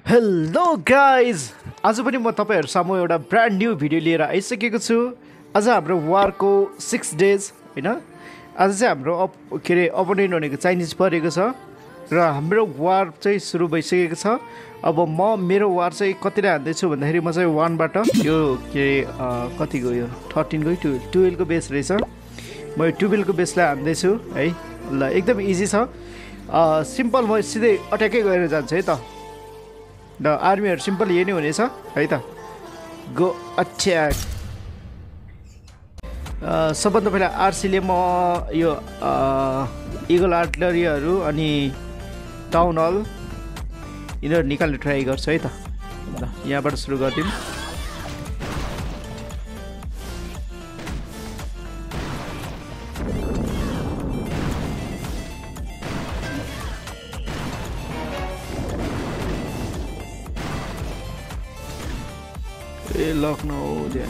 Hello guys आज पनि म तपाईहरु सामु एउटा ब्रान्ड न्यू भिडियो लिएर आइसकेको छु। आज हाम्रो वारको 6 डेज हैन। आज चाहिँ हाम्रो अपोनेन्ट भनेको चाइनिज परेको छ र हाम्रो वार चाहिँ सुरु भइसकेको छ। अब म मेरो वार चाहिँ कतिले हान्दै छु भन्दाखेरि म चाहिँ 1 बाट यो कति गयो 13 गयो 12 को बेस रहेछ। म 12 को बेसलाई हान्दै छु है। ल एकदम इजी छ। सिम्पल म सिधै अट्याकै गरेर जान्छु है त। द आर्मीहरु सिम्पल यही नै हुनेछ है त। Go attack. सबभन्दा पहिला आरसी ले म यो इगल आर्टिलरीहरु अनि टाउन हल यिनीहरु निकाल्ने ट्राई गर्छु है त। ल यहाँबाट सुरु गर्दिम। Lock no there.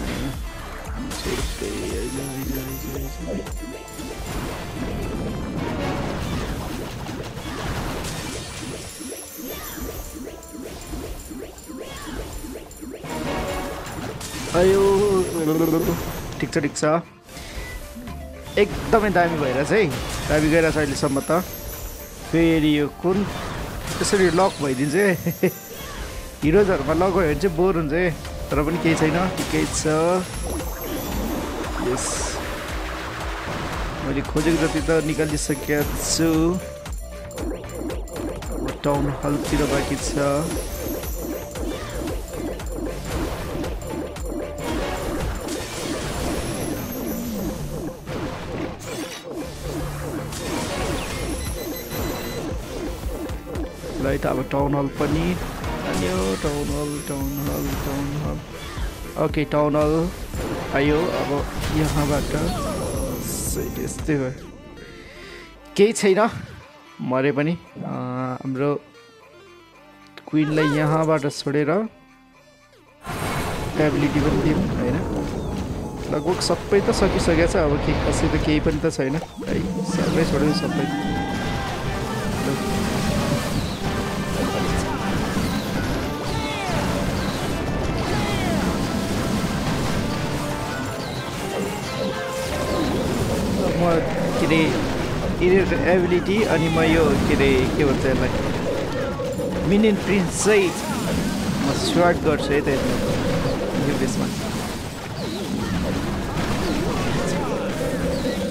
आयो ठिक छ एकदमै दामी भइरहेछ है। दामी गइरहेछ अहिलेसम्म त। फेरि यो कुन यसरी लक भइदिन्छ है। हिरोजहरुमा लक भयो भने चाहिँ बोर हुन्छ है। तर पनि केही छैन, ठिकै छ। यस मैले खोजेको जति त निकालिसकेको छु। टाउन हलतिर बाँकी छ। लाइट अब टाउन हल पनि town hall okay town hall आयो। अब यहाँबाट यस्तै भयो, केही छैन मरे पनि। हाम्रो क्वीनलाई यहाँबाट छोडेर एबिलिटी पनि दिउँ हैन। लगभग सबै त सकिसकेको छ। अब कसै त केही पनि त छैन है। सबै छोड्यो सबै। के अरे एबिलिटी अनि म यो के भन्छ यसलाई मिनियन प्रिन्स चाहिँ म स्वाट गर्छु है त यो बेसमा।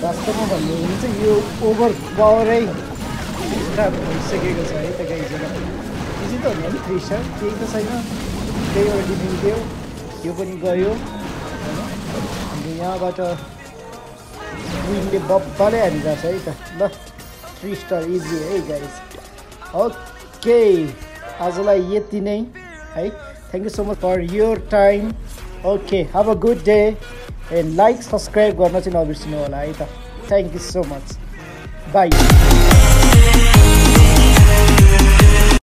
वास्तवमा भन्नु हो भने चाहिँ यो ओभर पावरै खराब भइसकेको छ है त गाइजहरु। इजी त हो नि 3 स्टार केही त छैन। त्यही एउटा डिफेन्स दियो, यो पनि गयो हैन। अनि यहाँबाट विनले बब्बाले हानिरहेछ है त। ल 3 स्टार इजी है गाइस। ओके आजलाई यति नै है। Thank you so much for your time. Okay have a good day and like subscribe गर्न चाहिँ नबिर्सिनु होला है त। Thank you so much. By.